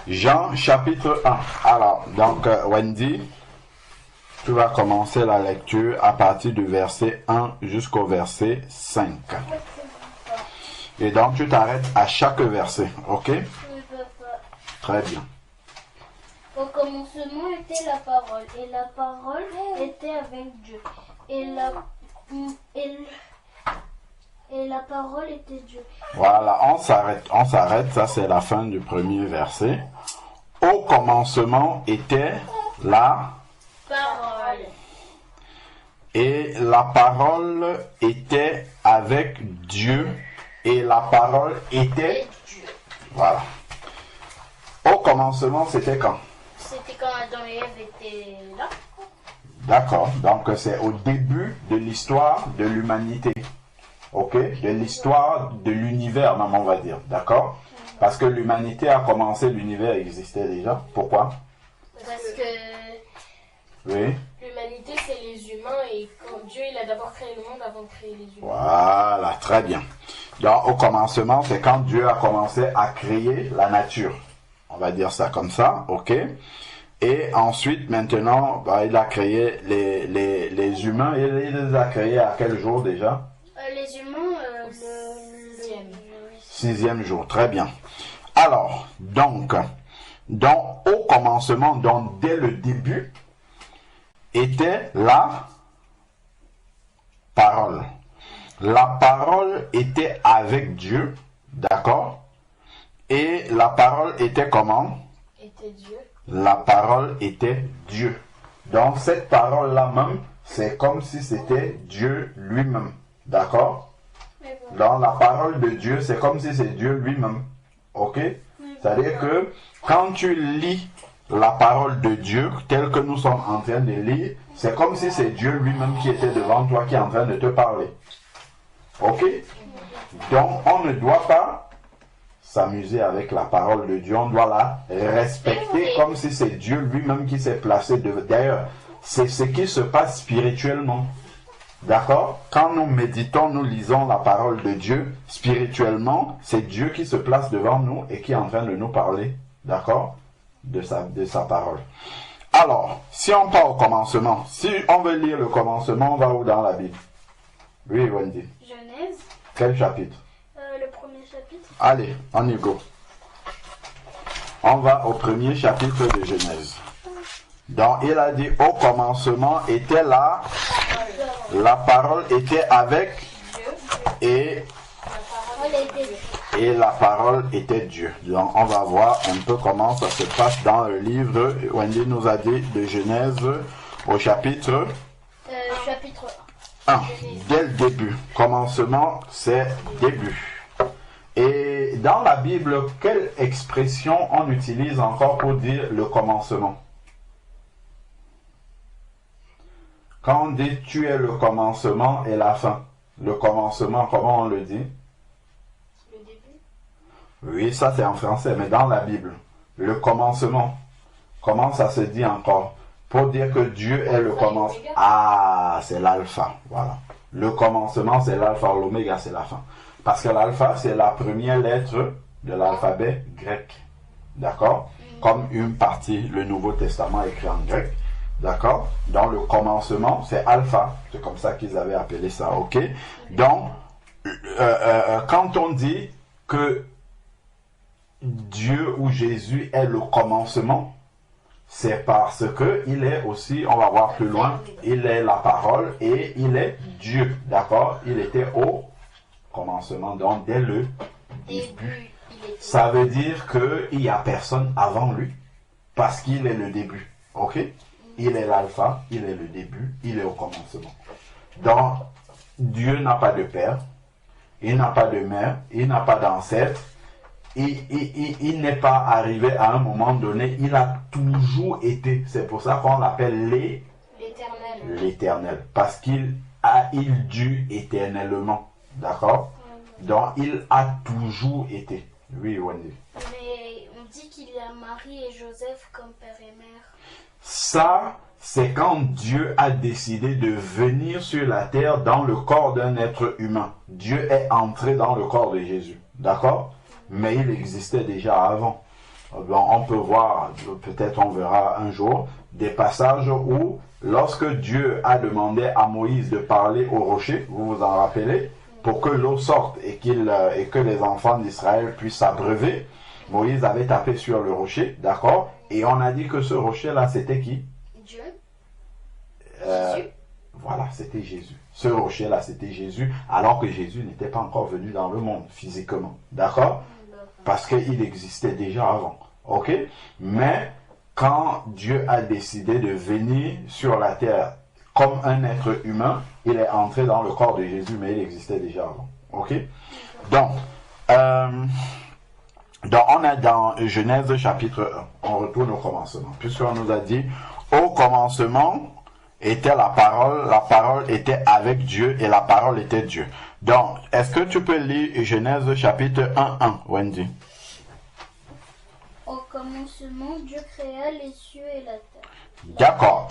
Jean chapitre 1. Alors, donc Wendy, tu vas commencer la lecture à partir du verset 1 jusqu'au verset 5. Et donc tu t'arrêtes à chaque verset, ok? Oui, papa. Très bien. Au commencement était la parole, et la parole était avec Dieu. Et la parole était Dieu. Voilà, on s'arrête, ça c'est la fin du premier verset. Au commencement était la Parole. et la parole était avec Dieu et la parole était Dieu. voilà. Au commencement, c'était quand? C'était quand Adam et Ève étaient là. D'accord, donc c'est au début de l'histoire de l'humanité. Ok? De l'histoire de l'univers, même on va dire. D'accord? Parce que l'humanité a commencé, l'univers existait déjà. Pourquoi? Parce que Oui. l'humanité, c'est les humains et quand Dieu il a d'abord créé le monde avant de créer les humains. Voilà, très bien. Donc au commencement, c'est quand Dieu a commencé à créer la nature. On va dire ça comme ça, ok? Et ensuite, maintenant, il a créé les humains. Et il les a créés à quel jour déjà? les humains, le Sixième jour, très bien. Alors, donc au commencement, donc dès le début, était la parole. La parole était avec Dieu, d'accord? Et la parole était comment? Était Dieu. La parole était Dieu. Donc cette parole-là même, c'est comme si c'était Dieu lui-même. D'accord? Dans la parole de Dieu, c'est comme si c'est Dieu lui-même. Ok? C'est-à-dire que quand tu lis la parole de Dieu, telle que nous sommes en train de lire, c'est comme si c'est Dieu lui-même qui était devant toi, qui est en train de te parler. Ok? Donc on ne doit pas s'amuser avec la parole de Dieu, on doit la respecter comme si c'est Dieu lui-même qui s'est placé devant. D'ailleurs, c'est ce qui se passe spirituellement. D'accord? Quand nous méditons, nous lisons la parole de Dieu, spirituellement, c'est Dieu qui se place devant nous et qui est en train de nous parler. D'accord? De sa parole. Alors, si on part au commencement, si on veut lire le commencement, on va où dans la Bible? Oui, Wendy. Genèse, Quel chapitre? le premier chapitre. Allez, on y go. On va au premier chapitre de Genèse. Donc, il a dit, au commencement était là, la parole était avec et la parole était Dieu. Donc, on va voir un peu comment ça se passe dans le livre. Wendy nous a dit de Genèse au chapitre Chapitre 1. Dès le début. Commencement, c'est début. Et dans la Bible, quelle expression on utilise encore pour dire le commencement? Quand on dit tu es le commencement et la fin, le commencement, comment on le dit? Le début. Oui, ça c'est en français, mais dans la Bible, le commencement, comment ça se dit encore? Pour dire que Dieu est le commencement. Ah, c'est l'alpha, voilà. Le commencement, c'est l'alpha, l'oméga, c'est la fin. Parce que l'alpha, c'est la première lettre de l'alphabet grec. D'accord? Comme une partie, le Nouveau Testament écrit en grec. D'accord? Dans le commencement, c'est alpha. C'est comme ça qu'ils avaient appelé ça, ok? Donc, quand on dit que Dieu ou Jésus est le commencement, c'est parce que il est aussi, on va voir plus loin, il est la parole et il est Dieu, d'accord? Il était au commencement, donc dès le début. Ça veut dire qu'il n'y a personne avant lui, parce qu'il est le début, ok? Il est l'alpha, il est le début, il est au commencement. Donc, Dieu n'a pas de père, il n'a pas de mère, il n'a pas d'ancêtre, il n'est pas arrivé à un moment donné, il a toujours été. C'est pour ça qu'on l'appelle l'éternel. Parce qu'il dure éternellement. D'accord? Donc, il a toujours été. Oui, Wendy. Mais on dit qu'il a Marie et Joseph comme père et mère. Ça, c'est quand Dieu a décidé de venir sur la terre dans le corps d'un être humain. Dieu est entré dans le corps de Jésus. D'accord? Mais il existait déjà avant. on peut voir, peut-être on verra un jour, des passages où, lorsque Dieu a demandé à Moïse de parler au rocher, vous vous en rappelez, pour que l'eau sorte et que les enfants d'Israël puissent s'abreuver, Moïse avait tapé sur le rocher, d'accord? Et on a dit que ce rocher-là, c'était qui? Dieu. Jésus. Voilà, c'était Jésus. Ce rocher-là, c'était Jésus, alors que Jésus n'était pas encore venu dans le monde, physiquement, d'accord? Parce qu'il existait déjà avant, ok? Mais quand Dieu a décidé de venir sur la terre comme un être humain, il est entré dans le corps de Jésus, mais il existait déjà avant, ok? Donc, on est dans Genèse chapitre 1, on retourne au commencement, puisqu'on nous a dit, au commencement était la parole était avec Dieu et la parole était Dieu. Donc, est-ce que tu peux lire Genèse chapitre 1, Wendy? Au commencement, Dieu créa les cieux et la terre. D'accord.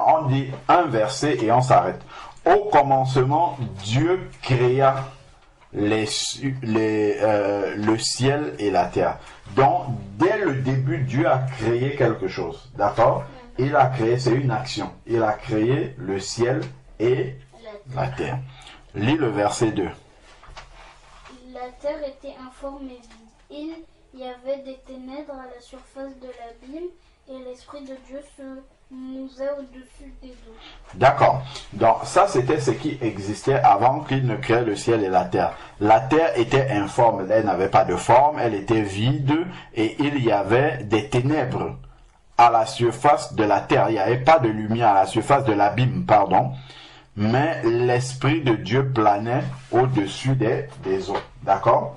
On dit un verset et on s'arrête. Au commencement, Dieu créa le ciel et la terre. Donc, dès le début, Dieu a créé quelque chose. D'accord? Il a créé, c'est une action. Il a créé le ciel et la terre. Lis le verset 2. La terre était informe et vide. Il y avait des ténèbres à la surface de l'abîme et l'Esprit de Dieu se mouvait au-dessus des eaux. D'accord. Donc ça, c'était ce qui existait avant qu'il ne crée le ciel et la terre. La terre était informe, elle n'avait pas de forme, elle était vide et il y avait des ténèbres à la surface de la terre. Il n'y avait pas de lumière à la surface de l'abîme, pardon. Mais l'Esprit de Dieu planait au-dessus des eaux. D'accord?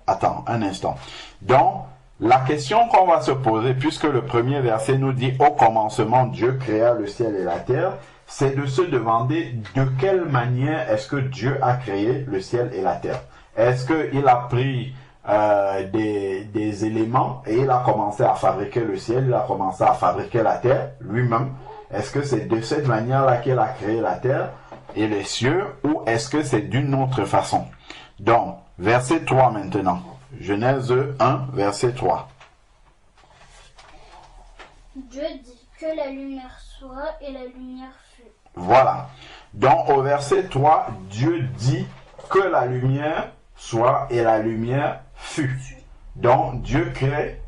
Attends, un instant. Donc, la question qu'on va se poser, puisque le premier verset nous dit « Au commencement, Dieu créa le ciel et la terre », c'est de se demander de quelle manière est-ce que Dieu a créé le ciel et la terre. Est-ce qu'il a pris des éléments et il a commencé à fabriquer le ciel, il a commencé à fabriquer la terre lui-même? Est-ce que c'est de cette manière-là qu'il a créé la terre et les cieux, ou est-ce que c'est d'une autre façon? Donc, verset 3 maintenant. Genèse 1, verset 3. Dieu dit que la lumière soit et la lumière fut. Voilà. Donc au verset 3, Dieu dit que la lumière soit et la lumière fut. Donc Dieu crée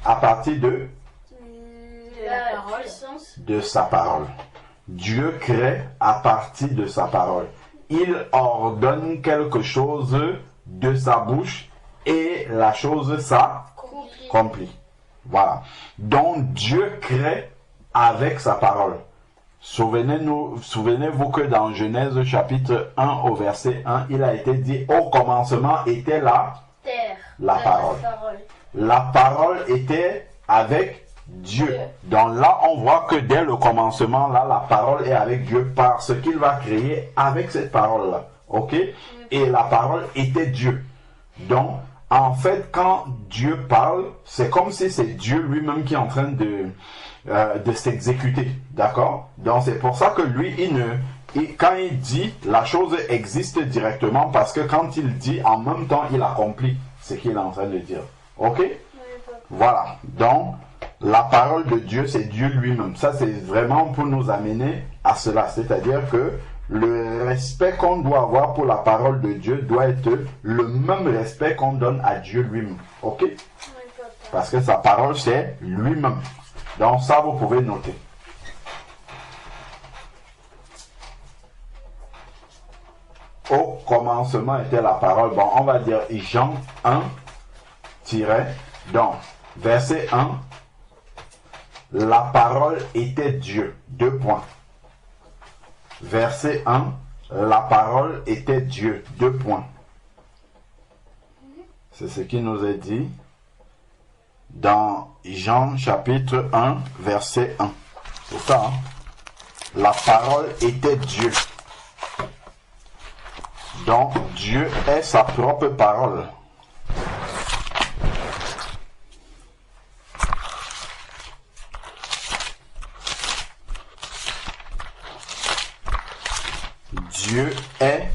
à partir de sa parole. Dieu crée à partir de sa parole. Il ordonne quelque chose de sa bouche et la chose s'accomplit. Voilà. Donc Dieu crée avec sa parole. Souvenez-vous que dans Genèse chapitre 1 au verset 1, il a été dit au commencement était la parole. La parole était avec Dieu. Donc là, on voit que dès le commencement, là, la parole est avec Dieu parce qu'il va créer avec cette parole-là. Ok? Et la parole était Dieu. Donc, en fait, quand Dieu parle, c'est comme si c'est Dieu lui-même qui est en train de s'exécuter. D'accord? Donc, c'est pour ça que lui, quand il dit, la chose existe directement parce que quand il dit, en même temps, il accomplit ce qu'il est en train de dire. Ok? Voilà. Donc, la parole de Dieu, c'est Dieu lui-même. Ça, c'est vraiment pour nous amener à cela. C'est-à-dire que le respect qu'on doit avoir pour la parole de Dieu doit être le même respect qu'on donne à Dieu lui-même. Ok? Parce que sa parole, c'est lui-même. Donc ça, vous pouvez noter. Au commencement était la parole. Bon, on va dire Jean 1, donc, verset 1. La parole était Dieu. 2 points. Verset 1. La parole était Dieu. 2 points. C'est ce qui nous est dit dans Jean chapitre 1, verset 1. C'est ça, hein? La parole était Dieu. Donc, Dieu est sa propre parole. Dieu est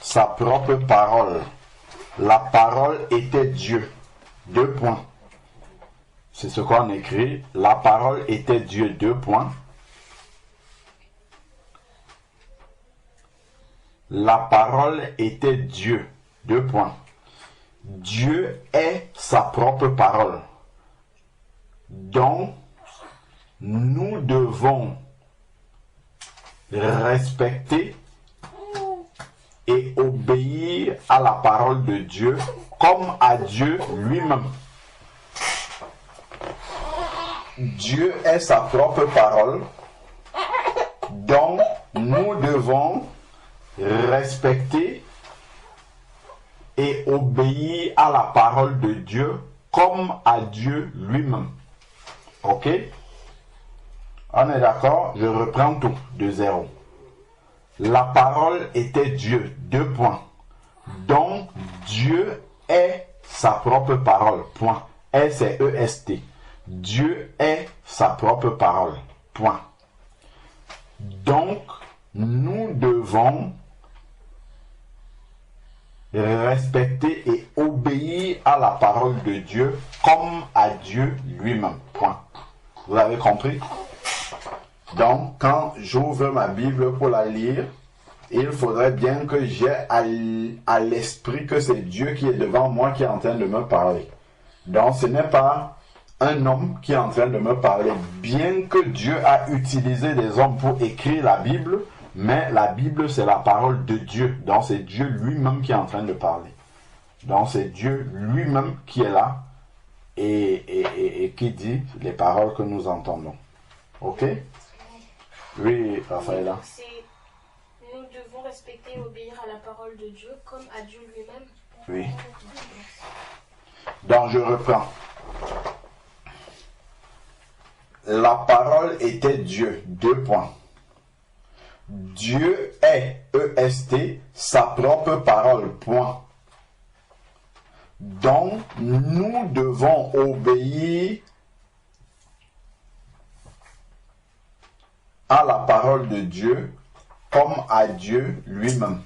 sa propre parole. La parole était Dieu. 2 points. C'est ce qu'on écrit. La parole était Dieu, 2 points. La parole était Dieu, 2 points. Dieu est sa propre parole. Donc, nous devons respecter et obéir à la parole de Dieu comme à Dieu lui-même. Dieu est sa propre parole, donc nous devons respecter et obéir à la parole de Dieu comme à Dieu lui-même. Ok? On est d'accord? Je reprends tout de zéro. La parole était Dieu, 2 points. Donc, Dieu est sa propre parole, point. S-E-S-T. Dieu est sa propre parole, point. Donc, nous devons respecter et obéir à la parole de Dieu comme à Dieu lui-même, point. Vous avez compris? Donc, quand j'ouvre ma Bible pour la lire, il faudrait bien que j'ai à l'esprit que c'est Dieu qui est devant moi qui est en train de me parler. Donc, ce n'est pas un homme qui est en train de me parler. Bien que Dieu a utilisé des hommes pour écrire la Bible, mais la Bible, c'est la parole de Dieu. Donc, c'est Dieu lui-même qui est en train de parler. Donc, c'est Dieu lui-même qui est là et qui dit les paroles que nous entendons. Ok? Oui, Raphaëla. Nous devons respecter et obéir à la parole de Dieu comme à Dieu lui-même. Oui. Donc, je reprends. La parole était Dieu, 2 points. Dieu est, E-S-T, sa propre parole, point. Donc, nous devons obéir à la parole de Dieu comme à Dieu lui-même.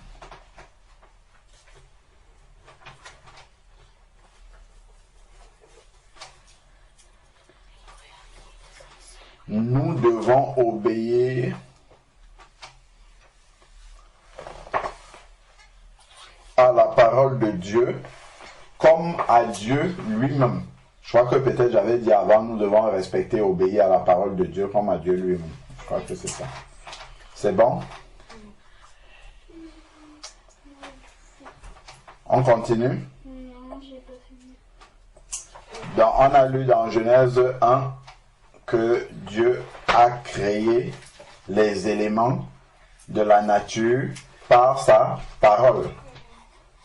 Nous devons obéir à la parole de Dieu comme à Dieu lui-même. Je crois que peut-être j'avais dit avant, nous devons respecter et obéir à la parole de Dieu comme à Dieu lui-même. Je crois que c'est ça. C'est bon? On continue? Non, j'ai pas fini. Donc, on a lu dans Genèse 1 que Dieu a créé les éléments de la nature par sa parole.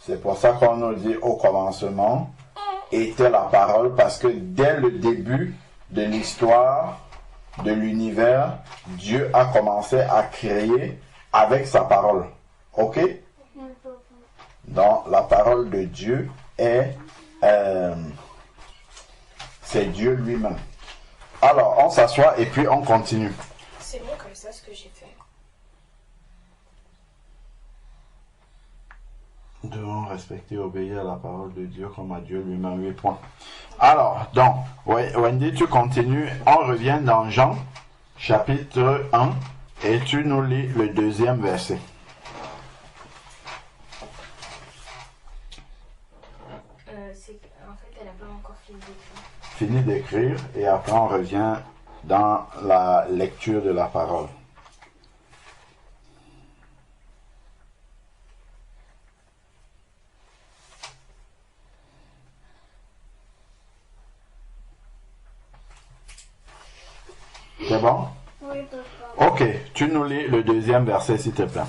C'est pour ça qu'on nous dit au commencement était la parole, parce que dès le début de l'histoire de l'univers, Dieu a commencé à créer avec sa parole. Ok? Donc la parole de Dieu est c'est Dieu lui-même. Alors on s'assoit et puis on continue. C'est bon comme ça ce que j'ai fait. Nous devons respecter et obéir à la parole de Dieu comme à Dieu lui-même. 8 points. Alors, donc, Wendy, tu continues. On revient dans Jean, chapitre 1, et tu nous lis le 2e verset. En fait, elle n'a pas encore fini d'écrire. Fini d'écrire, et après on revient dans la lecture de la parole. C'est bon? Oui, papa. Ok, tu nous lis le 2e verset, s'il te plaît.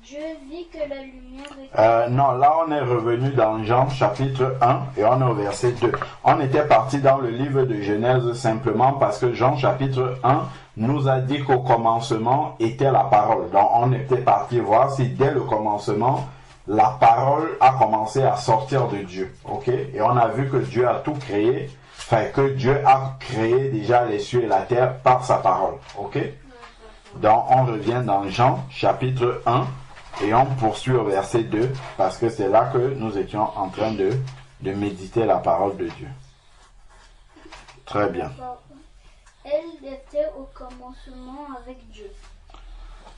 Dieu vit que la lumière était... Non, là on est revenu dans Jean chapitre 1 et on est au verset 2. On était parti dans le livre de Genèse simplement parce que Jean chapitre 1 nous a dit qu'au commencement était la parole. Donc on était parti voir si dès le commencement, la parole a commencé à sortir de Dieu. Ok? Et on a vu que Dieu a tout créé, enfin que Dieu a créé déjà les cieux et la terre par sa parole. Ok? Donc on revient dans Jean chapitre 1 Et on poursuit au verset 2 parce que c'est là que nous étions en train de méditer la parole de Dieu. Très bien. Elle était au commencement avec Dieu.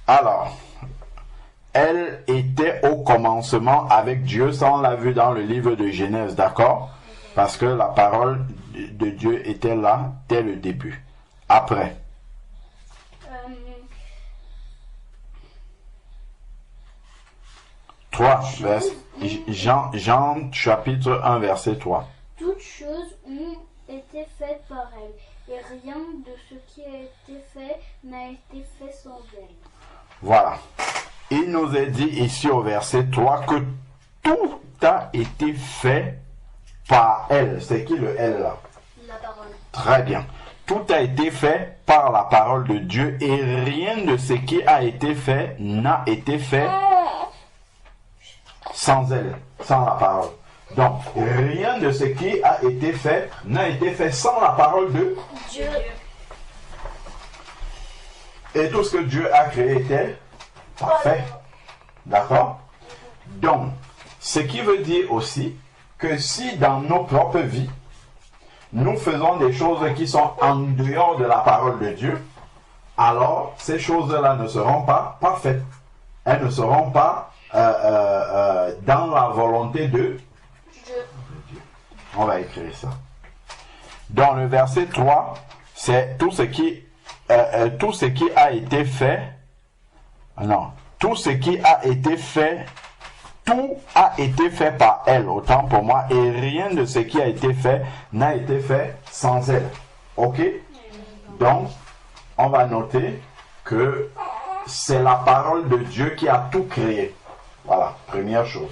Alors, elle était au commencement avec Dieu, ça on l'a vu dans le livre de Genèse, d'accord? Parce que la parole de Dieu était là dès le début. Après. Jean chapitre 1 verset 3. Toutes choses ont été faites par elle, et rien de ce qui a été fait n'a été fait sans elle. Voilà. Il nous est dit ici au verset 3 que tout a été fait par elle. C'est qui le elle là? La parole. Très bien. Tout a été fait par la parole de Dieu et rien de ce qui a été fait n'a été fait sans elle, sans la parole. Donc, rien de ce qui a été fait n'a été fait sans la parole de Dieu. Et tout ce que Dieu a créé était parfait. D'accord? Donc, ce qui veut dire aussi que si dans nos propres vies, nous faisons des choses qui sont en dehors de la parole de Dieu, alors ces choses-là ne seront pas parfaites. Elles ne seront pas dans la volonté de Dieu. On va écrire ça. Dans le verset 3, c'est tout ce qui a été fait. Non, tout ce qui a été fait, tout a été fait par elle, autant pour moi, et rien de ce qui a été fait n'a été fait sans elle. Ok? Donc, on va noter que c'est la parole de Dieu qui a tout créé. Voilà, première chose.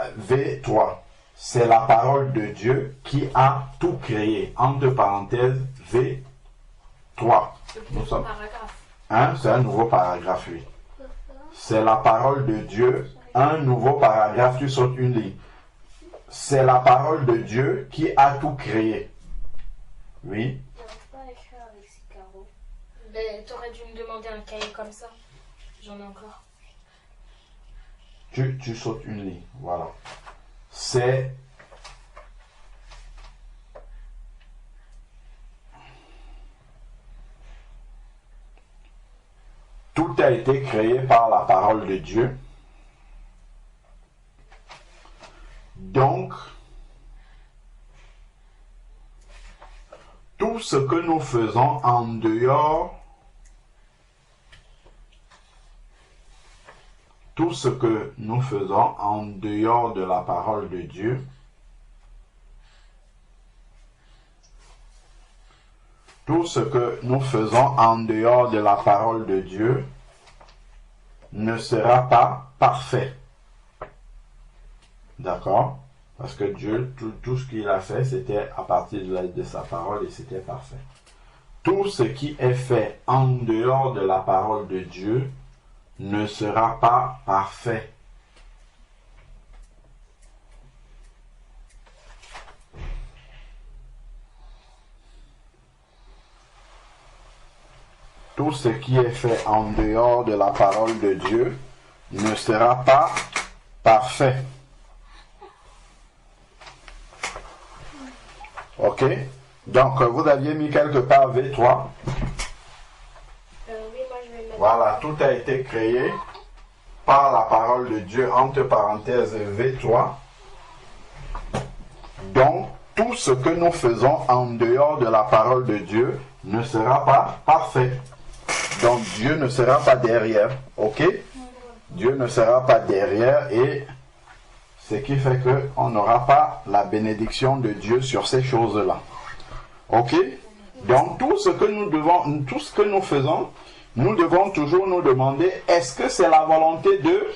V3, c'est la parole de Dieu qui a tout créé. Entre parenthèses, V3. Nous sommes. C'est un nouveau paragraphe, oui. C'est la parole de Dieu, un nouveau paragraphe, tu sautes une ligne. C'est la parole de Dieu qui a tout créé. Oui. Je n'arrive pas à écrire avec ces carreaux. Ben, t'aurais dû me demander un cahier comme ça. J'en ai encore. Tu sautes une ligne, voilà. C'est tout a été créé par la parole de Dieu. Donc, tout ce que nous faisons en dehors, tout ce que nous faisons en dehors de la parole de Dieu, tout ce que nous faisons en dehors de la parole de Dieu ne sera pas parfait. D'accord? Parce que Dieu, tout ce qu'il a fait, c'était à partir de sa parole et c'était parfait. Tout ce qui est fait en dehors de la parole de Dieu ne sera pas parfait. Tout ce qui est fait en dehors de la parole de Dieu ne sera pas parfait. Ok? Donc, vous aviez mis quelque part V3. Oui, moi je vais mettre. Voilà, tout a été créé par la parole de Dieu, entre parenthèses V3. Donc, tout ce que nous faisons en dehors de la parole de Dieu ne sera pas parfait. Donc, Dieu ne sera pas derrière. Ok? Dieu ne sera pas derrière et ce qui fait qu'on n'aura pas la bénédiction de Dieu sur ces choses-là. Ok? Donc, tout ce que nous faisons, nous devons toujours nous demander, est-ce que c'est la volonté de Dieu?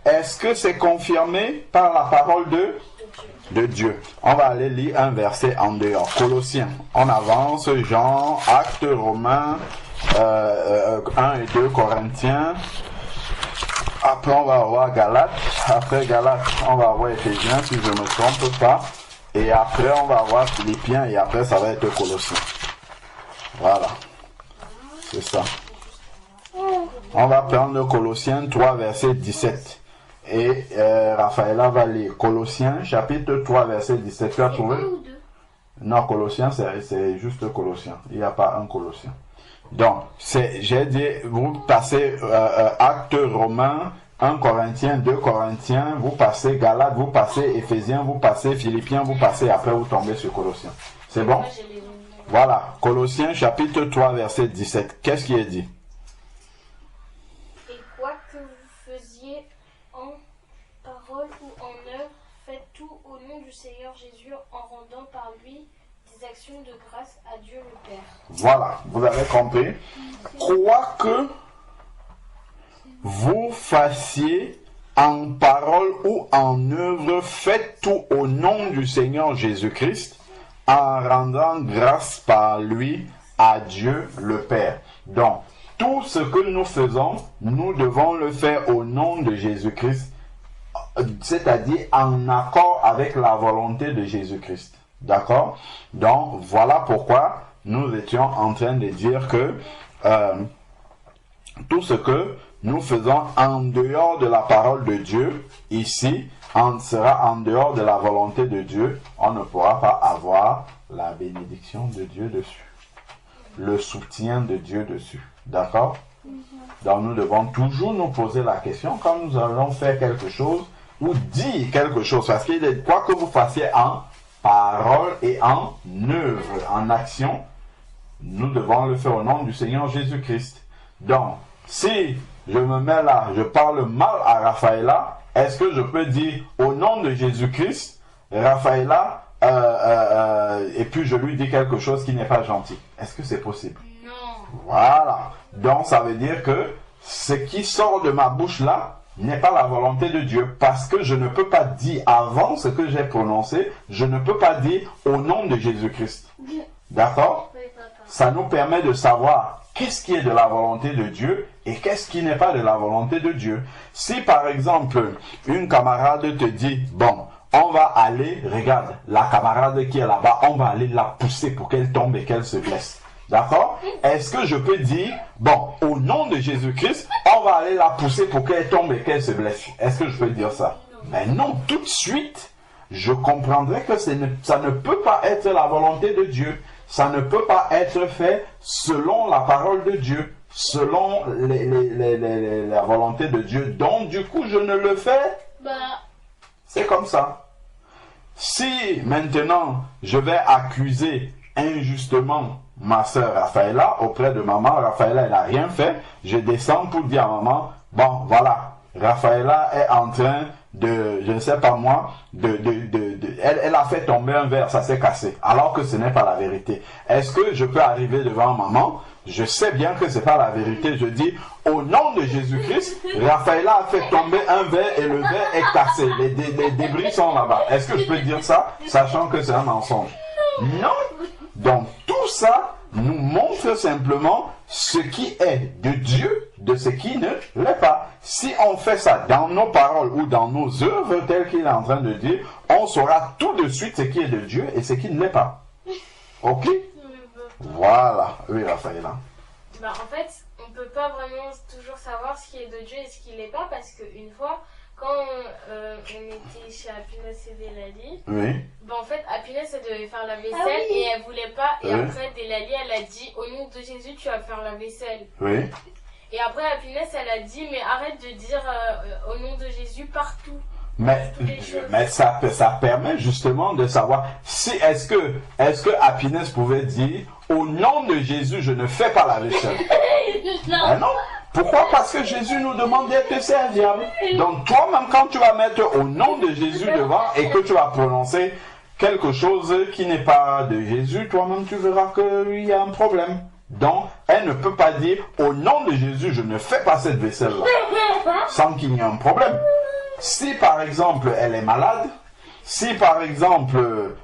Est-ce que c'est confirmé par la parole de Dieu? On va aller lire un verset en dehors. Colossiens. On avance, Jean, Actes, Romains, 1 et 2 Corinthiens. Après, on va voir Galates. Après Galates, on va voir Éphésiens, si je ne me trompe pas. Et après, on va voir Philippiens. Et après, ça va être Colossiens. Voilà. C'est ça. On va prendre Colossiens 3, verset 17. Et Raphaëla va lire Colossiens, chapitre 3, verset 17. Tu as trouvé? Non, Colossiens, c'est juste Colossiens. Il n'y a pas un Colossien. Donc, j'ai dit, vous passez Actes Romains, 1 Corinthiens, 2 Corinthiens, vous passez Galates, vous passez Éphésiens, vous passez Philippiens, vous passez, après vous tombez sur Colossiens. C'est bon? Voilà, Colossiens chapitre 3 verset 17. Qu'est-ce qui est dit? Et quoi que vous faisiez en parole ou en œuvre, faites tout au nom du Seigneur Jésus en rendant par lui des actions de grâce à Dieu le Père. Voilà, vous avez compris. Quoi que vous fassiez en parole ou en œuvre, faites tout au nom du Seigneur Jésus-Christ, en rendant grâce par lui à Dieu le Père. Donc, tout ce que nous faisons, nous devons le faire au nom de Jésus-Christ, c'est-à-dire en accord avec la volonté de Jésus-Christ. D'accord? Donc, voilà pourquoi nous étions en train de dire que tout ce que nous faisons en dehors de la parole de Dieu, ici, sera en dehors de la volonté de Dieu, on ne pourra pas avoir la bénédiction de Dieu dessus, le soutien de Dieu dessus. D'accord? Donc nous devons toujours nous poser la question quand nous allons faire quelque chose ou dire quelque chose, parce qu'il est quoi que vous fassiez en parole et en œuvre, en action, nous devons le faire au nom du Seigneur Jésus-Christ. Donc, si je me mets là, je parle mal à Raphaëla, est-ce que je peux dire au nom de Jésus-Christ, Raphaëla, et puis je lui dis quelque chose qui n'est pas gentil? Est-ce que c'est possible? Non. Voilà. Donc ça veut dire que ce qui sort de ma bouche là n'est pas la volonté de Dieu, parce que je ne peux pas dire avant ce que j'ai prononcé, je ne peux pas dire au nom de Jésus-Christ. D'accord? Ça nous permet de savoir qu'est-ce qui est de la volonté de Dieu et qu'est-ce qui n'est pas de la volonté de Dieu. Si par exemple, une camarade te dit, bon, on va aller, regarde, la camarade qui est là-bas, on va aller la pousser pour qu'elle tombe et qu'elle se blesse. D'accord? Est-ce que je peux dire, bon, au nom de Jésus-Christ, on va aller la pousser pour qu'elle tombe et qu'elle se blesse? Est-ce que je peux dire ça? Mais non, tout de suite, je comprendrai que ça ne peut pas être la volonté de Dieu. Ça ne peut pas être fait selon la parole de Dieu, selon la volonté de Dieu. Donc, du coup, je ne le fais. C'est comme ça. Si maintenant, je vais accuser injustement ma sœur Raphaëla auprès de maman, Raphaëla, elle n'a rien fait, je descends pour dire à maman, bon, voilà, Raphaëla est en train de, je ne sais pas moi, elle a fait tomber un verre, ça s'est cassé, alors que ce n'est pas la vérité. Est-ce que je peux arriver devant maman? Je sais bien que c'est pas la vérité. Je dis, au nom de Jésus-Christ, Raphaëla a fait tomber un verre et le verre est cassé. Les débris sont là-bas. Est-ce que je peux dire ça, sachant que c'est un mensonge? Non. Donc, tout ça nous montre simplement ce qui est de Dieu de ce qui ne l'est pas. Si on fait ça dans nos paroles ou dans nos œuvres, telles qu'il est en train de dire, on saura tout de suite ce qui est de Dieu et ce qui ne l'est pas. Ok? Voilà. Oui, Raphaëla. En fait, on ne peut pas vraiment toujours savoir ce qui est de Dieu et ce qui ne l'est pas, parce qu'une fois, quand on était chez Happiness et Delali, oui. En fait, Happiness, elle devait faire la vaisselle et elle voulait pas. Et après, Delali, elle a dit, au nom de Jésus, tu vas faire la vaisselle. Oui. Et après, Happiness, elle a dit, mais arrête de dire au nom de Jésus partout. Mais ça permet justement de savoir si est-ce que Happiness pouvait dire au nom de Jésus je ne fais pas la vaisselle. Non. Non. Pourquoi? Parce que Jésus nous demande d'être serviable. Donc toi-même quand tu vas mettre au nom de Jésus devant et que tu vas prononcer quelque chose qui n'est pas de Jésus, toi-même tu verras qu'il y a un problème. Donc elle ne peut pas dire au nom de Jésus je ne fais pas cette vaisselle-là sans qu'il y ait un problème. Si par exemple elle est malade, si par exemple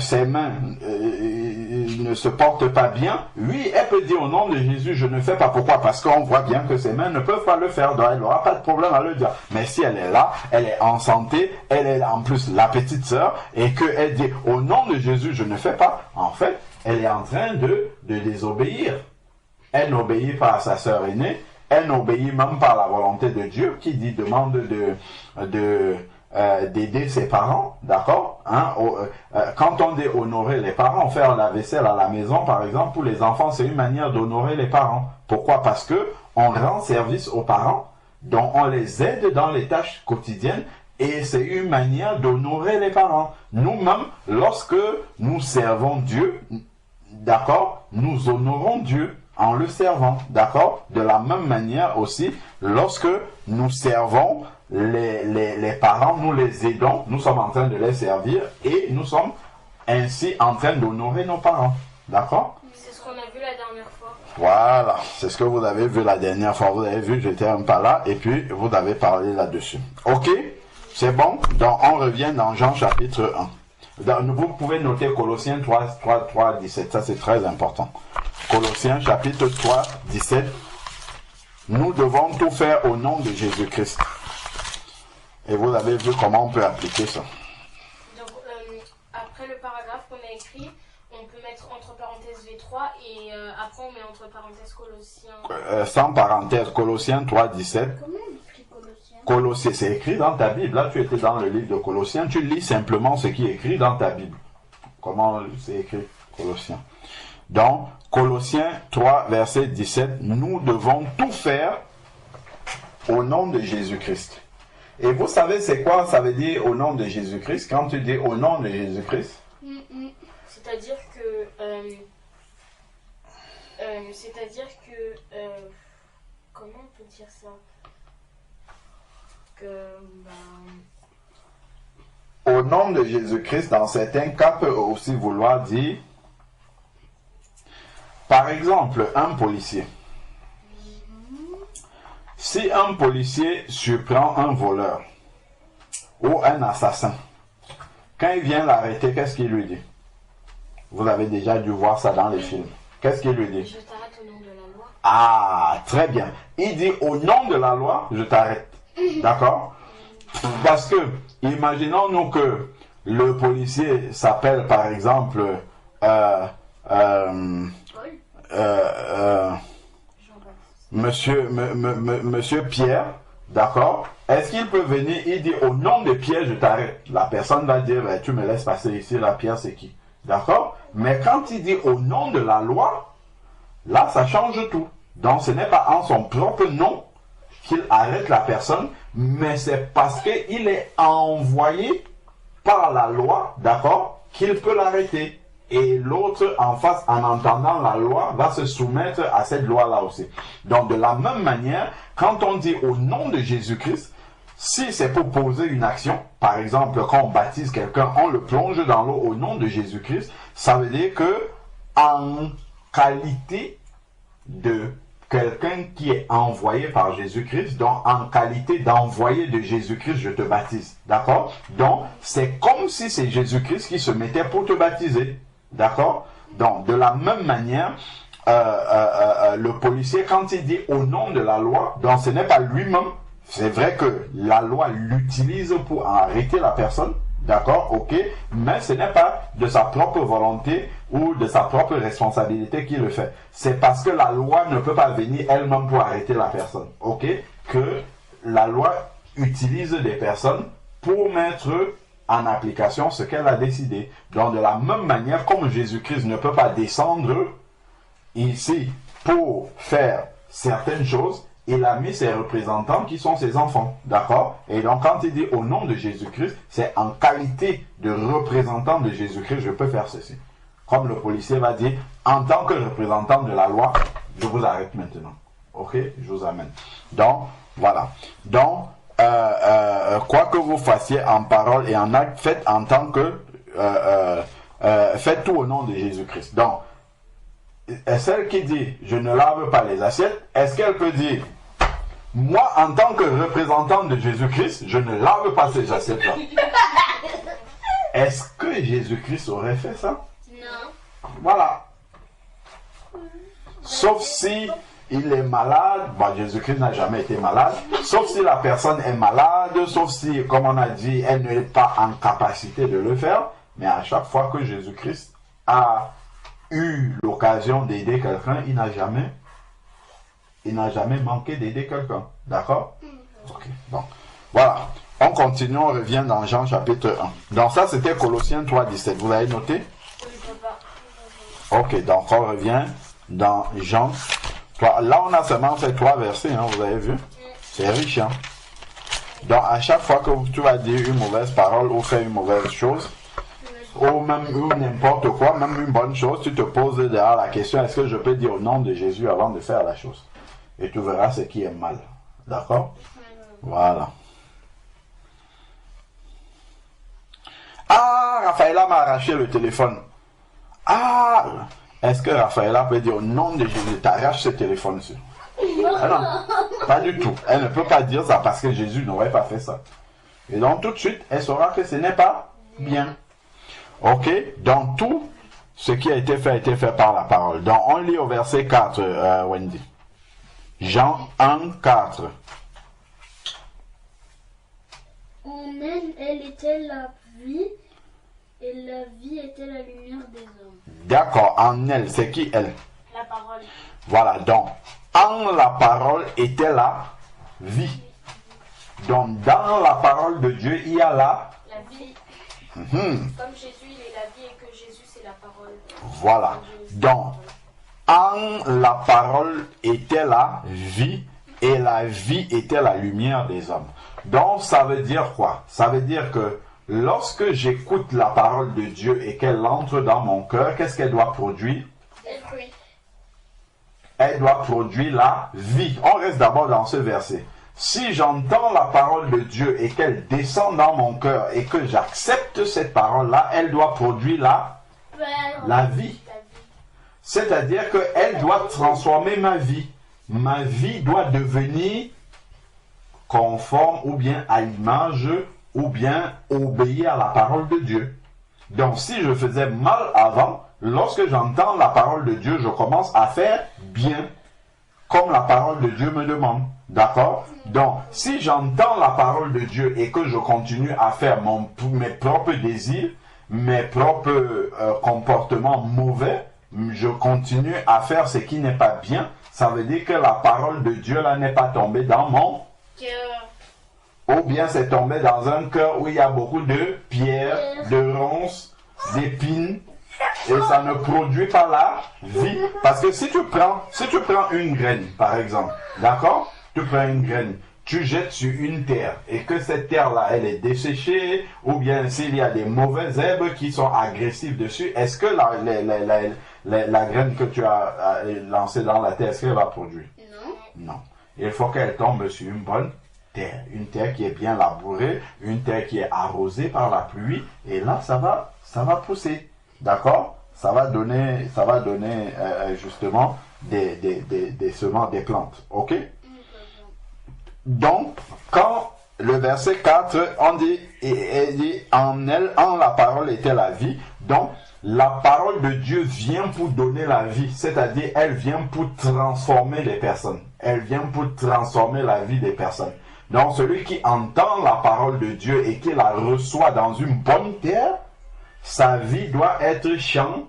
ses mains ne se portent pas bien, oui, elle peut dire au nom de Jésus, je ne fais pas. Pourquoi? Parce qu'on voit bien que ses mains ne peuvent pas le faire, donc elle n'aura pas de problème à le dire. Mais si elle est là, elle est en santé, elle est en plus la petite sœur, et qu'elle dit au nom de Jésus, je ne fais pas, en fait, elle est en train de désobéir. Elle n'obéit pas à sa sœur aînée, elle n'obéit même pas à la volonté de Dieu, qui dit demande d'aider ses parents, d'accord, hein, quand on dit honorer les parents, faire la vaisselle à la maison, par exemple, pour les enfants, c'est une manière d'honorer les parents. Pourquoi? Parce que on rend service aux parents, donc on les aide dans les tâches quotidiennes, et c'est une manière d'honorer les parents. Nous-mêmes, lorsque nous servons Dieu, d'accord, nous honorons Dieu en le servant, d'accord. De la même manière aussi, lorsque nous servons les parents, nous les aidons, nous sommes en train de les servir et nous sommes ainsi en train d'honorer nos parents, d'accord. C'est ce qu'on a vu la dernière fois. Voilà, c'est ce que vous avez vu la dernière fois. Vous avez vu, j'étais un pas là et puis vous avez parlé là-dessus. Ok, c'est bon. Donc on revient dans Jean chapitre 1. Vous pouvez noter Colossiens 3, 17, ça c'est très important. Colossiens chapitre 3, 17. Nous devons tout faire au nom de Jésus-Christ. Et vous avez vu comment on peut appliquer ça. Donc après le paragraphe qu'on a écrit, on peut mettre entre parenthèses V3 et après on met entre parenthèses Colossiens. Sans parenthèse, Colossiens 3, 17. Comment on écrit Colossiens? Colossiens, c'est écrit dans ta Bible. Là, tu étais dans le livre de Colossiens. Tu lis simplement ce qui est écrit dans ta Bible. Comment c'est écrit, Colossiens? Donc, Colossiens 3, verset 17. Nous devons tout faire au nom de Jésus-Christ. Et vous savez, c'est quoi ça veut dire au nom de Jésus-Christ? Quand tu dis au nom de Jésus-Christ? C'est-à-dire que... comment on peut dire ça? Au nom de Jésus-Christ, dans certains cas, peut aussi vouloir dire, par exemple, un policier. Si un policier surprend un voleur ou un assassin, quand il vient l'arrêter, qu'est-ce qu'il lui dit? Vous avez déjà dû voir ça dans les films. Qu'est-ce qu'il lui dit? Je t'arrête au nom de la loi. Ah, très bien. Il dit au nom de la loi, je t'arrête. D'accord? Parce que, imaginons-nous que le policier s'appelle par exemple Monsieur Pierre, d'accord? Est-ce qu'il peut venir, il dit au nom de Pierre, je t'arrête. La personne va dire, tu me laisses passer ici, la Pierre c'est qui? D'accord? Mais quand il dit au nom de la loi, là ça change tout. Donc ce n'est pas en son propre nom qu'il arrête la personne, mais c'est parce qu'il est envoyé par la loi, d'accord, qu'il peut l'arrêter. Et l'autre en face, en entendant la loi, va se soumettre à cette loi-là aussi. Donc de la même manière, quand on dit au nom de Jésus-Christ, si c'est pour poser une action, par exemple quand on baptise quelqu'un, on le plonge dans l'eau au nom de Jésus-Christ, ça veut dire que en qualité de quelqu'un qui est envoyé par Jésus-Christ, donc en qualité d'envoyé de Jésus-Christ, je te baptise. D'accord? Donc, c'est comme si c'est Jésus-Christ qui se mettait pour te baptiser. D'accord? Donc, de la même manière, le policier, quand il dit au nom de la loi, donc ce n'est pas lui-même. C'est vrai que la loi l'utilise pour arrêter la personne. D'accord, ok, mais ce n'est pas de sa propre volonté ou de sa propre responsabilité qu'il le fait. C'est parce que la loi ne peut pas venir elle-même pour arrêter la personne, ok, que la loi utilise des personnes pour mettre en application ce qu'elle a décidé. Donc de la même manière, comme Jésus-Christ ne peut pas descendre ici pour faire certaines choses, il a mis ses représentants qui sont ses enfants, d'accord? Et donc quand il dit au nom de Jésus-Christ, c'est en qualité de représentant de Jésus-Christ, je peux faire ceci. Comme le policier va dire, en tant que représentant de la loi, je vous arrête maintenant. Ok? Je vous amène. Donc, voilà. Donc, quoi que vous fassiez en parole et en acte, faites en tant que... faites tout au nom de Jésus-Christ. Donc, celle qui dit, je ne lave pas les assiettes, est-ce qu'elle peut dire, moi, en tant que représentant de Jésus-Christ, je ne lave pas ces assiettes-là? Est-ce que Jésus-Christ aurait fait ça? Non. Voilà. Sauf si il est malade. Bon, Jésus-Christ n'a jamais été malade. Sauf si la personne est malade, sauf si, comme on a dit, elle n'est pas en capacité de le faire. Mais à chaque fois que Jésus-Christ a eu l'occasion d'aider quelqu'un, il n'a jamais il n'a jamais manqué d'aider quelqu'un. D'accord? Ok, bon. Voilà. On continue, on revient dans Jean chapitre 1. Donc ça, c'était Colossiens 3, 17. Vous l'avez noté? Oui, papa. Ok, donc on revient dans Jean 3. Là, on a seulement fait 3 versets, hein, vous avez vu? C'est riche, hein? Donc, à chaque fois que tu vas dire une mauvaise parole ou faire une mauvaise chose, ou même n'importe quoi, même une bonne chose, tu te poses derrière la question, est-ce que je peux dire au nom de Jésus avant de faire la chose? Et tu verras ce qui est mal. D'accord? Voilà. Ah, Raphaëla m'a arraché le téléphone. Ah, est-ce que Raphaëla peut dire au nom de Jésus, t'arrache ce téléphone-ci? Ah non, pas du tout. Elle ne peut pas dire ça parce que Jésus n'aurait pas fait ça. Et donc tout de suite, elle saura que ce n'est pas bien. Ok, donc tout ce qui a été fait par la parole. Donc on lit au verset 4, Wendy. Jean 1, 4. En elle était la vie, et la vie était la lumière des hommes. D'accord, en elle, c'est qui elle? La parole. Voilà, donc en la parole était la vie. Donc dans la parole de Dieu, il y a La vie. Comme Jésus, il est la vie et que Jésus, c'est la parole. Voilà. Donc, en la parole était la vie et la vie était la lumière des hommes. Donc, ça veut dire quoi? Ça veut dire que lorsque j'écoute la parole de Dieu et qu'elle entre dans mon cœur, qu'est-ce qu'elle doit produire? Elle doit produire la vie. On reste d'abord dans ce verset. Si j'entends la parole de Dieu et qu'elle descend dans mon cœur et que j'accepte cette parole-là, elle doit produire la vie. C'est-à-dire qu'elle doit transformer ma vie. Ma vie doit devenir conforme ou bien à l'image ou bien obéir à la parole de Dieu. Donc si je faisais mal avant, lorsque j'entends la parole de Dieu, je commence à faire bien, comme la parole de Dieu me demande. D'accord? Donc, si j'entends la parole de Dieu et que je continue à faire mes propres désirs, mes propres comportements mauvais, je continue à faire ce qui n'est pas bien, ça veut dire que la parole de Dieu là n'est pas tombée dans mon Cœur. ou bien c'est tombé dans un cœur où il y a beaucoup de pierres, de ronces, d'épines, et ça ne produit pas la vie. Parce que si tu prends une graine, par exemple, d'accord? Tu prends une graine, tu jettes sur une terre, et que cette terre-là, elle est desséchée, ou bien s'il y a des mauvaises herbes qui sont agressives dessus, est-ce que la graine que tu as lancée dans la terre, est-ce qu'elle va produire? Non. Il faut qu'elle tombe sur une bonne terre, une terre qui est bien labourée, une terre qui est arrosée par la pluie, et là, ça va pousser. D'accord? Ça va donner justement des semences, des plantes. Ok? Donc, quand le verset 4, on dit, en elle, en la parole était la vie. Donc, la parole de Dieu vient pour donner la vie. C'est-à-dire, elle vient pour transformer les personnes. Elle vient pour transformer la vie des personnes. Donc, celui qui entend la parole de Dieu et qui la reçoit dans une bonne terre, sa vie doit être changée.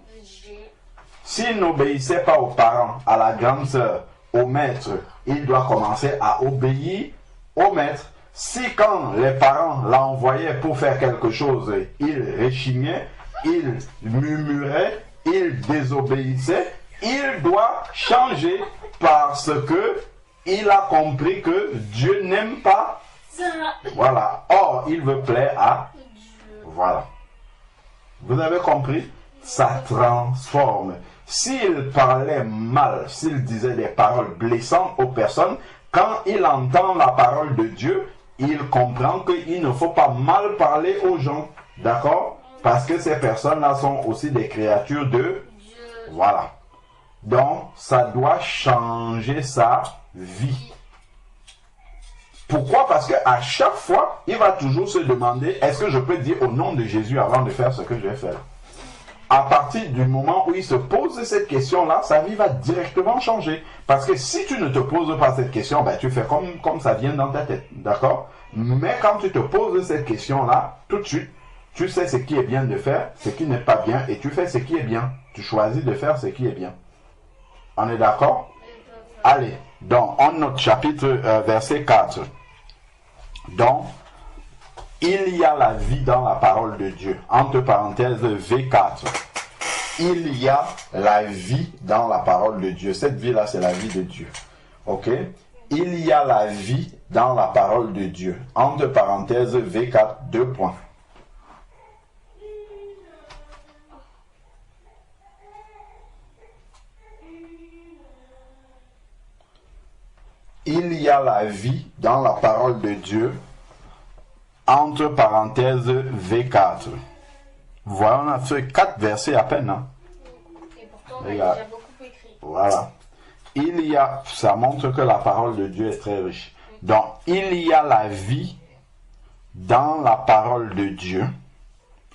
S'il n'obéissait pas aux parents, à la grande sœur, au maître, il doit commencer à obéir au maître. Si quand les parents l'envoyaient pour faire quelque chose, il réchignait, il murmurait, il désobéissait, il doit changer parce que il a compris que Dieu n'aime pas. Voilà. Or, il veut plaire à Dieu. Voilà. Vous avez compris? Ça transforme. S'il parlait mal, s'il disait des paroles blessantes aux personnes, quand il entend la parole de Dieu, il comprend qu'il ne faut pas mal parler aux gens. D'accord? Parce que ces personnes-là sont aussi des créatures de Dieu. Voilà. Donc, ça doit changer sa vie. Pourquoi? Parce qu'à chaque fois, il va toujours se demander, est-ce que je peux dire au nom de Jésus avant de faire ce que je vais faire? À partir du moment où il se pose cette question-là, sa vie va directement changer. Parce que si tu ne te poses pas cette question, ben, tu fais comme ça vient dans ta tête. D'accord? Mais quand tu te poses cette question-là, tout de suite, tu sais ce qui est bien de faire, ce qui n'est pas bien, et tu fais ce qui est bien. Tu choisis de faire ce qui est bien. On est d'accord? Allez, donc, on note chapitre, verset 4. Donc, il y a la vie dans la parole de Dieu. Entre parenthèses, V4. Il y a la vie dans la parole de Dieu. Cette vie-là, c'est la vie de Dieu. Ok? Il y a la vie dans la parole de Dieu. Entre parenthèses, V4, 2 points. Il y a la vie dans la parole de Dieu. Entre parenthèses, V4. Voilà, on a fait 4 versets à peine. Hein? Et pourtant, on a déjà beaucoup écrit. Voilà. Il y a, ça montre que la parole de Dieu est très riche. Donc, il y a la vie dans la parole de Dieu.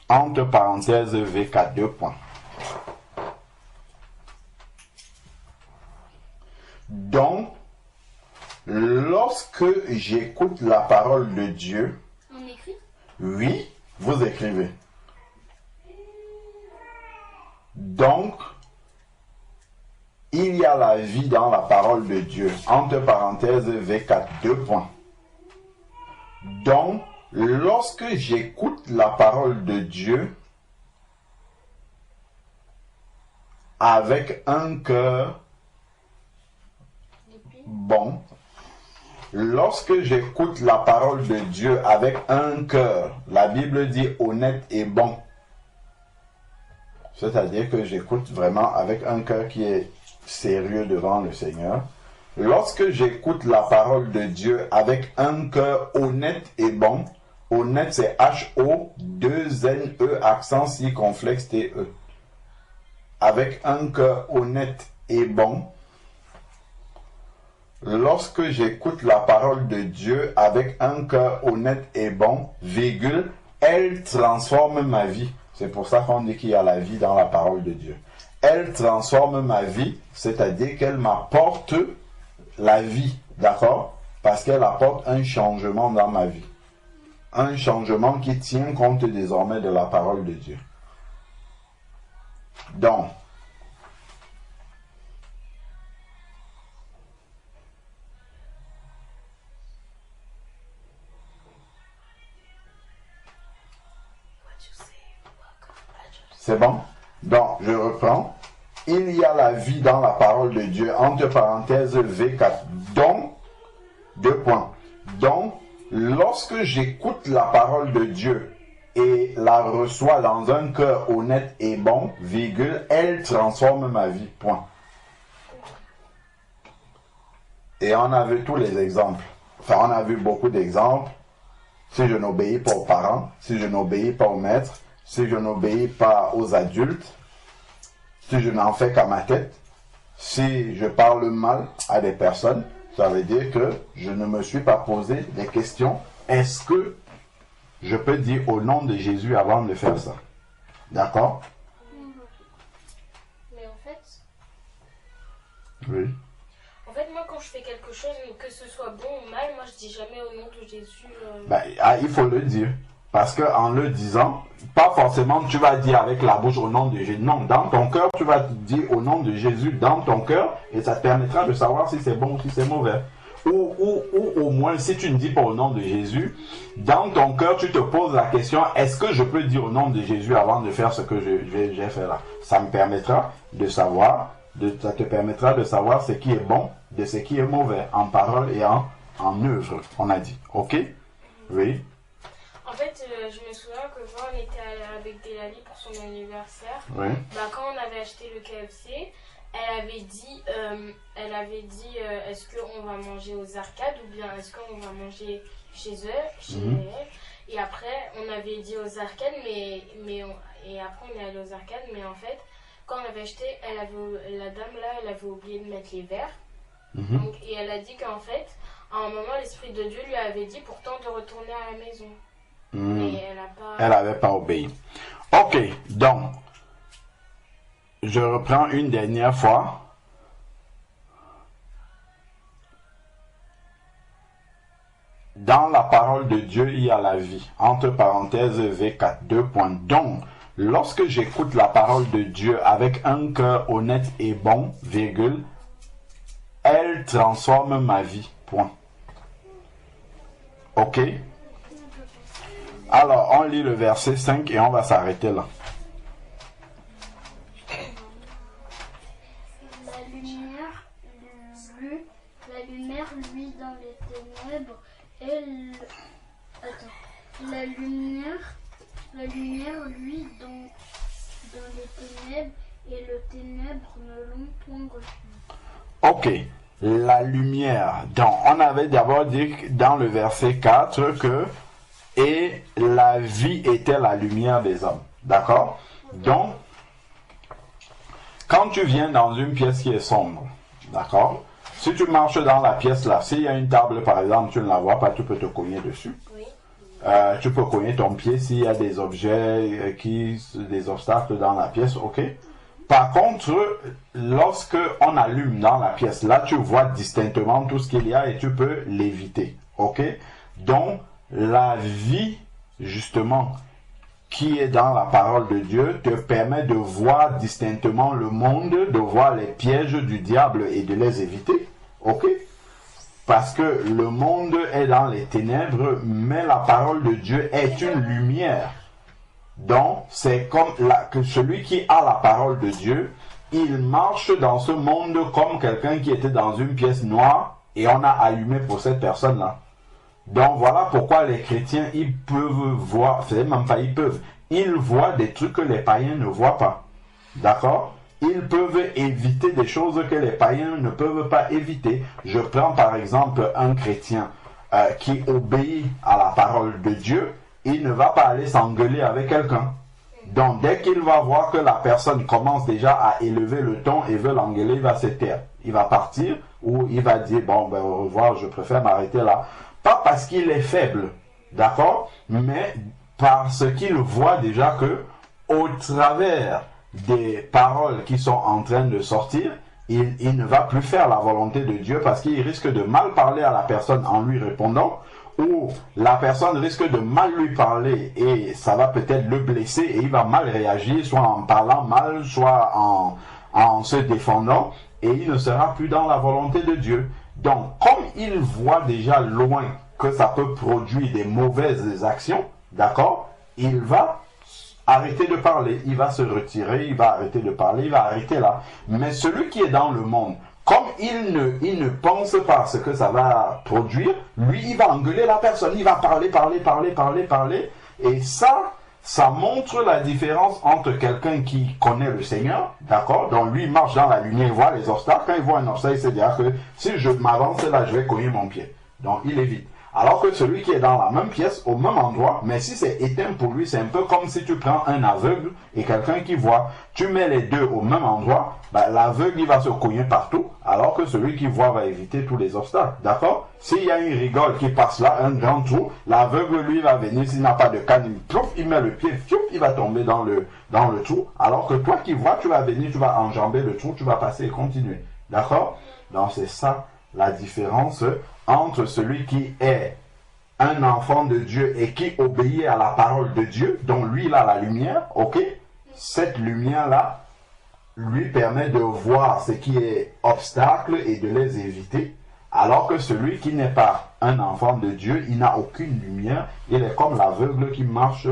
Entre parenthèses, V4, 2 points. Donc, lorsque j'écoute la parole de Dieu, On écrit? oui, vous écrivez. Donc, il y a la vie dans la parole de Dieu. Entre parenthèses, V4, 2 points. Donc, lorsque j'écoute la parole de Dieu avec un cœur bon, lorsque j'écoute la parole de Dieu avec un cœur, la Bible dit honnête et bon. C'est-à-dire que j'écoute vraiment avec un cœur qui est sérieux devant le Seigneur. Lorsque j'écoute la parole de Dieu avec un cœur honnête et bon, honnête c'est H-O-2-N-E, accent circonflexe T-E. Avec un cœur honnête et bon, lorsque j'écoute la parole de Dieu avec un cœur honnête et bon, virgule, elle transforme ma vie. C'est pour ça qu'on dit qu'il y a la vie dans la parole de Dieu. Elle transforme ma vie, c'est-à-dire qu'elle m'apporte la vie, d'accord? Parce qu'elle apporte un changement dans ma vie. Un changement qui tient compte désormais de la parole de Dieu. Donc, c'est bon? Donc, je reprends. Il y a la vie dans la parole de Dieu, entre parenthèses V4. Donc, 2 points. Donc, lorsque j'écoute la parole de Dieu et la reçois dans un cœur honnête et bon, virgule, elle transforme ma vie. Point. Et on a vu tous les exemples. Enfin, on a vu beaucoup d'exemples. Si je n'obéis pas aux parents, si je n'obéis pas au maître, si je n'obéis pas aux adultes, si je n'en fais qu'à ma tête, si je parle mal à des personnes, ça veut dire que je ne me suis pas posé des questions. Est-ce que je peux dire au nom de Jésus avant de faire ça? D'accord? Mais en fait... Oui. En fait, moi, quand je fais quelque chose, que ce soit bon ou mal, moi, je dis jamais au nom de Jésus. Il faut le dire. Parce qu'en le disant, pas forcément tu vas dire avec la bouche au nom de Jésus. Non, dans ton cœur, tu vas dire au nom de Jésus dans ton cœur et ça te permettra de savoir si c'est bon ou si c'est mauvais. Ou au moins, si tu ne dis pas au nom de Jésus, dans ton cœur, tu te poses la question, est-ce que je peux dire au nom de Jésus avant de faire ce que j'ai fait là? Ça me permettra de savoir, ça te permettra de savoir ce qui est bon de ce qui est mauvais, en parole et en œuvre, on a dit. Ok? Oui. En fait, je me souviens que quand on était avec Delali pour son anniversaire, Oui. Quand on avait acheté le KFC, elle avait dit est-ce qu'on va manger aux arcades ou bien est-ce qu'on va manger chez elle. Et après, on avait dit aux arcades, et après on est allé aux arcades, mais en fait, quand on avait acheté, la dame là, elle avait oublié de mettre les verres. Donc, et elle a dit qu'en fait, à un moment, l'Esprit de Dieu lui avait dit pourtant de retourner à la maison. Et elle n'avait pas obéi. Ok, donc, je reprends une dernière fois. Dans la parole de Dieu, il y a la vie. Entre parenthèses, V4, 2 points. Donc, lorsque j'écoute la parole de Dieu avec un cœur honnête et bon, virgule, elle transforme ma vie. Point. Ok? Alors, on lit le verset 5 et on va s'arrêter là. La lumière, lui, dans les ténèbres, la lumière, lui, dans les ténèbres, et le ténèbre ne l'ont point reçu. Ok. La lumière. Donc, on avait d'abord dit dans le verset 4 que et la vie était la lumière des hommes. D'accord? Donc, quand tu viens dans une pièce qui est sombre, d'accord? Si tu marches dans la pièce là, s'il y a une table par exemple, tu ne la vois pas, tu peux te cogner dessus. Oui. Tu peux cogner ton pied s'il y a des objets, des obstacles dans la pièce, ok? Par contre, lorsque on allume dans la pièce, là tu vois distinctement tout ce qu'il y a et tu peux l'éviter, ok? Donc, la vie, justement, qui est dans la parole de Dieu, te permet de voir distinctement le monde, de voir les pièges du diable et de les éviter, ok? Parce que le monde est dans les ténèbres, mais la parole de Dieu est une lumière. Donc, c'est comme que celui qui a la parole de Dieu, il marche dans ce monde comme quelqu'un qui était dans une pièce noire et on a allumé pour cette personne-là. Donc, voilà pourquoi les chrétiens, ils peuvent voir, c'est même pas ils peuvent, ils voient des trucs que les païens ne voient pas. D'accord? Ils peuvent éviter des choses que les païens ne peuvent pas éviter. Je prends par exemple un chrétien qui obéit à la parole de Dieu, il ne va pas aller s'engueuler avec quelqu'un. Donc dès qu'il va voir que la personne commence déjà à élever le ton et veut l'engueuler, il va se taire. Il va partir ou il va dire bon ben au revoir, je préfère m'arrêter là. Pas parce qu'il est faible, d'accord, mais parce qu'il voit déjà que au travers des paroles qui sont en train de sortir, il ne va plus faire la volonté de Dieu parce qu'il risque de mal parler à la personne en lui répondant, ou la personne risque de mal lui parler et ça va peut-être le blesser et il va mal réagir, soit en parlant mal, soit en se défendant, et il ne sera plus dans la volonté de Dieu. Donc, comme il voit déjà loin que ça peut produire des mauvaises actions, d'accord, il va arrêter de parler, il va se retirer, il va arrêter de parler, il va arrêter là. Mais celui qui est dans le monde, comme il ne pense pas ce que ça va produire, lui, il va engueuler la personne, il va parler, et ça montre la différence entre quelqu'un qui connaît le Seigneur, d'accord, donc lui, il marche dans la lumière, il voit les obstacles, quand il voit un obstacle, il se dit que si je m'avance là, je vais cogner mon pied. Donc, il évite. Alors que celui qui est dans la même pièce, au même endroit, mais si c'est éteint pour lui, c'est un peu comme si tu prends un aveugle et quelqu'un qui voit. Tu mets les deux au même endroit, ben, l'aveugle il va se cogner partout, alors que celui qui voit va éviter tous les obstacles. D'accord? S'il y a une rigole qui passe là, un grand trou, l'aveugle lui va venir, s'il n'a pas de canne, il met le pied, il va tomber dans le trou, alors que toi qui vois, tu vas venir, tu vas enjamber le trou, tu vas passer et continuer. D'accord? Donc c'est ça la différence entre celui qui est un enfant de Dieu et qui obéit à la parole de Dieu, dont lui il a la lumière, ok? Cette lumière-là lui permet de voir ce qui est obstacle et de les éviter, alors que celui qui n'est pas un enfant de Dieu, il n'a aucune lumière, il est comme l'aveugle qui marche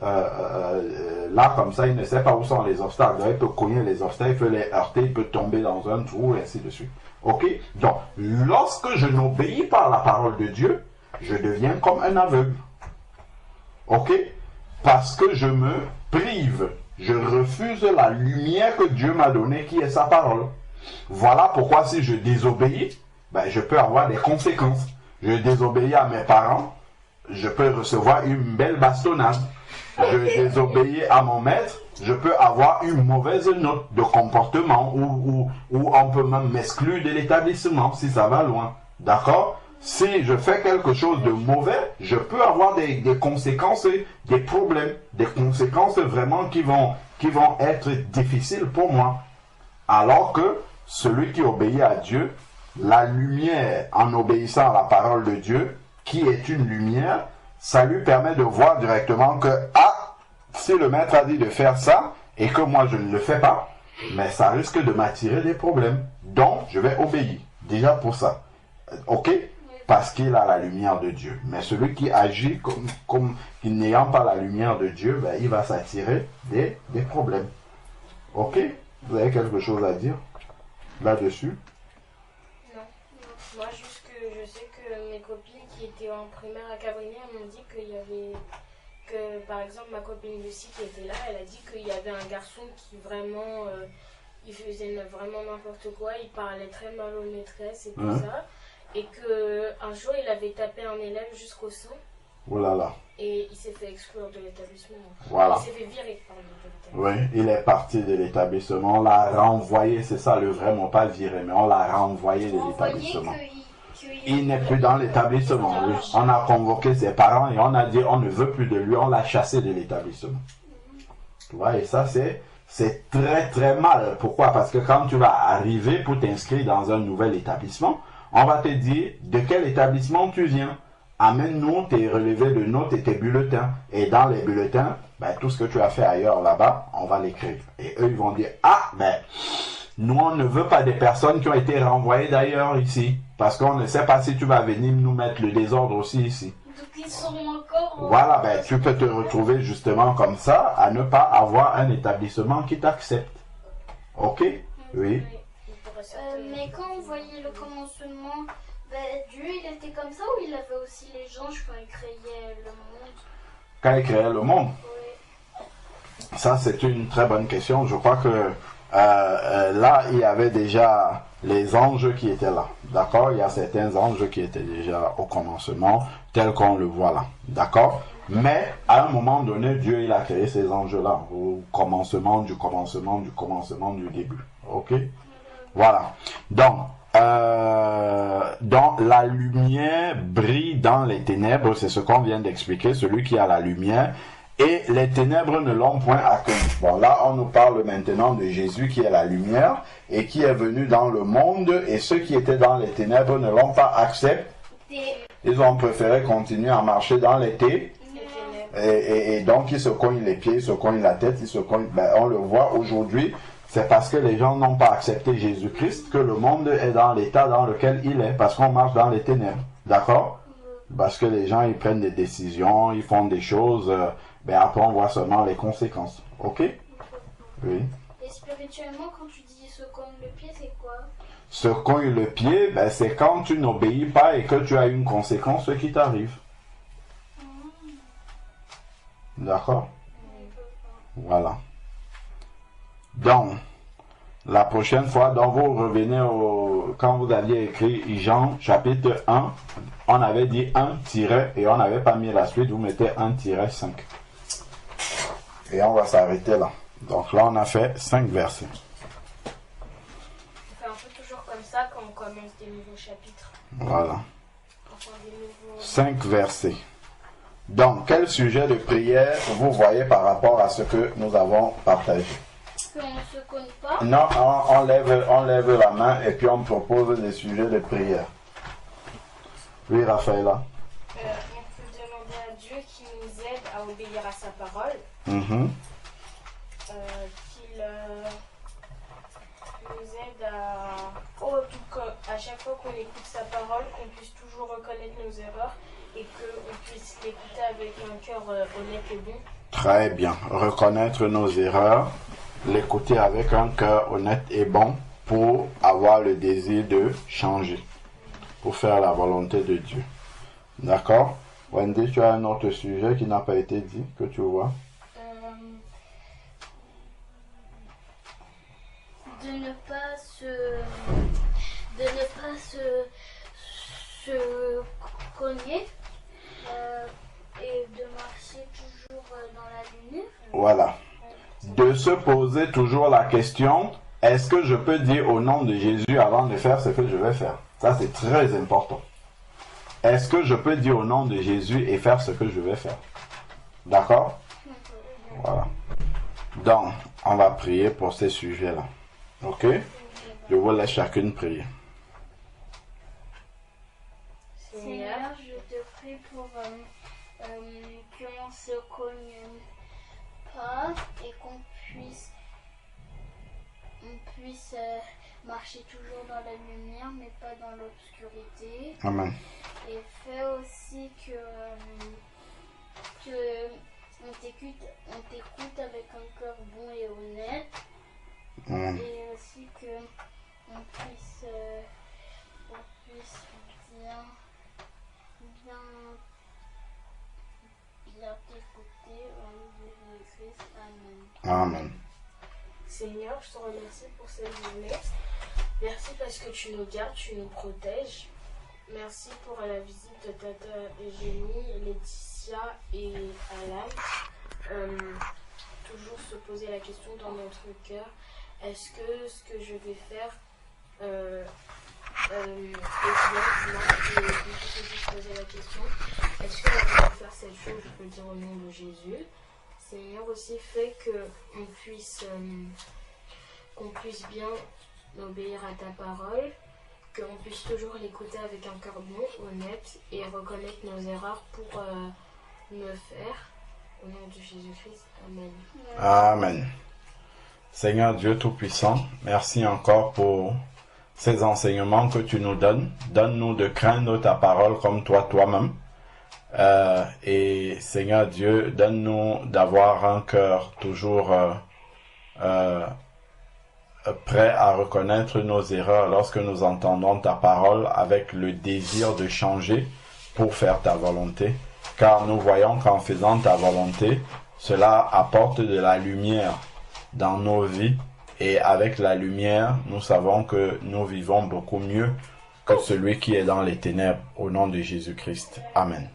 là comme ça, il ne sait pas où sont les obstacles, il peut cogner les obstacles, il peut les heurter, il peut tomber dans un trou et ainsi de suite. Ok? Donc, lorsque je n'obéis pas à la parole de Dieu, je deviens comme un aveugle. Ok? Parce que je me prive. Je refuse la lumière que Dieu m'a donnée, qui est sa parole. Voilà pourquoi si je désobéis, ben, je peux avoir des conséquences. Je désobéis à mes parents, je peux recevoir une belle bastonnade. Je désobéis à mon maître, je peux avoir une mauvaise note de comportement ou on peut même m'exclure de l'établissement si ça va loin. D'accord? Si je fais quelque chose de mauvais, je peux avoir des conséquences, des problèmes, des conséquences vraiment qui vont être difficiles pour moi. Alors que celui qui obéit à Dieu, la lumière en obéissant à la parole de Dieu, qui est une lumière, ça lui permet de voir directement que, si le maître a dit de faire ça, et que moi je ne le fais pas, mais ça risque de m'attirer des problèmes. Donc, je vais obéir. Déjà pour ça. Ok? Parce qu'il a la lumière de Dieu. Mais celui qui agit comme n'ayant pas la lumière de Dieu, ben, il va s'attirer des problèmes. Ok? Vous avez quelque chose à dire là-dessus? Non. Moi, juste que je sais que mes copines qui étaient en primaire à Cabrinier m'ont dit qu'il y avait... Que, par exemple, ma copine Lucie qui était là, elle a dit qu'il y avait un garçon qui vraiment... il faisait vraiment n'importe quoi, il parlait très mal aux maîtresses et tout ça. Et qu'un jour, il avait tapé un élève jusqu'au sang. Oh là là. Et il s'est fait exclure de l'établissement. Voilà. Il s'est fait virer par l'établissement. Oui, il est parti de l'établissement. On l'a renvoyé, c'est ça le vrai mot, pas viré, mais on l'a renvoyé de l'établissement. Il n'est plus dans l'établissement, oui. On a convoqué ses parents et on a dit on ne veut plus de lui, on l'a chassé de l'établissement. Tu vois, et ça c'est très très mal. Pourquoi? Parce que quand tu vas arriver pour t'inscrire dans un nouvel établissement, on va te dire de quel établissement tu viens. Amène-nous tes relevés de notes et tes bulletins. Et dans les bulletins, ben, tout ce que tu as fait ailleurs là-bas, on va l'écrire. Et eux, ils vont dire, ah, ben, nous, on ne veut pas des personnes qui ont été renvoyées d'ailleurs ici. Parce qu'on ne sait pas si tu vas venir nous mettre le désordre aussi ici. Donc ils sont encore... Voilà, ben, tu peux te retrouver justement comme ça, à ne pas avoir un établissement qui t'accepte. Ok? Oui. Mais quand on voyait le commencement, Dieu il était comme ça ou il avait aussi les anges quand il créait le monde? Quand il créait le monde? Oui. Ça, c'est une très bonne question. Je crois que là, il y avait déjà les anges qui étaient là. D'accord? Il y a certains anges qui étaient déjà au commencement, tel qu'on le voit là. D'accord? Mais à un moment donné, Dieu il a créé ces anges-là au commencement du début. Ok? Voilà. Donc la lumière brille dans les ténèbres, c'est ce qu'on vient d'expliquer, celui qui a la lumière, et les ténèbres ne l'ont point accueilli. Bon, là, on nous parle maintenant de Jésus qui est la lumière et qui est venu dans le monde, et ceux qui étaient dans les ténèbres ne l'ont pas accepté. Ils ont préféré continuer à marcher dans les ténèbres. Et donc, ils se cognent les pieds, ils se cognent la tête, ils se cognent... Ben, on le voit aujourd'hui. C'est parce que les gens n'ont pas accepté Jésus-Christ que le monde est dans l'état dans lequel il est, parce qu'on marche dans les ténèbres. D'accord? Parce que les gens, ils prennent des décisions, ils font des choses, ben après on voit seulement les conséquences. Ok? Oui. Et spirituellement, quand tu dis se cogne le pied, c'est quoi? Se cogne le pied, ben c'est quand tu n'obéis pas et que tu as une conséquence qui t'arrive. D'accord? Voilà. Donc, la prochaine fois, donc vous revenez quand vous aviez écrit Jean chapitre 1, on avait dit 1 et on n'avait pas mis la suite, vous mettez 1-5. Et on va s'arrêter là. Donc là, on a fait 5 versets. On fait un peu toujours comme ça quand on commence des nouveaux chapitres. Voilà. 5 versets. Donc, quel sujet de prière vous voyez par rapport à ce que nous avons partagé? Qu'on ne se cogne pas? Non, on lève la main et puis on propose des sujets de prière. Oui, Raphaëla. On peut demander à Dieu qu'il nous aide à obéir à sa parole. Qu'il nous aide à chaque fois qu'on écoute sa parole, qu'on puisse toujours reconnaître nos erreurs et qu'on puisse l'écouter avec un cœur honnête et bon. Très bien. Reconnaître nos erreurs, l'écouter avec un cœur honnête et bon pour avoir le désir de changer, pour faire la volonté de Dieu. D'accord? Wendy, tu as un autre sujet qui n'a pas été dit, que tu vois? De ne pas se cogner et de marcher toujours dans la lumière. Voilà. De se poser toujours la question, est-ce que je peux dire au nom de Jésus avant de faire ce que je vais faire? Ça, c'est très important. Est-ce que je peux dire au nom de Jésus et faire ce que je vais faire? D'accord? Voilà. Donc, on va prier pour ces sujets-là. Ok? Je vous laisse chacune prier. Seigneur, je te prie pour qu'on se cogne pas et qu'on puisse on puisse marcher toujours dans la lumière, mais pas dans l'obscurité. Amen. Et fais aussi que on t'écoute avec un cœur bon et honnête. Amen. Et aussi que on puisse bien t'écouter au nom de Jésus-Christ. Amen. Amen. Seigneur, je te remercie pour cette journée. Merci parce que tu nous gardes, tu nous protèges. Merci pour la visite de Tata Eugénie, Laetitia et Alan. Toujours se poser la question dans notre cœur, est-ce que ce que je vais faire est bien? Je peux poser la question, est-ce que avant de faire cette chose, je peux dire au nom de Jésus? Seigneur, aussi fait qu'on puisse bien obéir à ta parole, qu'on puisse toujours l'écouter avec un cœur bon, honnête et reconnaître nos erreurs pour me faire. Au nom de Jésus-Christ, Amen. Amen. Seigneur Dieu Tout-Puissant, merci encore pour ces enseignements que tu nous donnes. Donne-nous de craindre ta parole comme toi-même. Et Seigneur Dieu, donne-nous d'avoir un cœur toujours prêt à reconnaître nos erreurs lorsque nous entendons ta parole avec le désir de changer pour faire ta volonté. Car nous voyons qu'en faisant ta volonté, cela apporte de la lumière dans nos vies. Et avec la lumière, nous savons que nous vivons beaucoup mieux que celui qui est dans les ténèbres. Au nom de Jésus-Christ. Amen.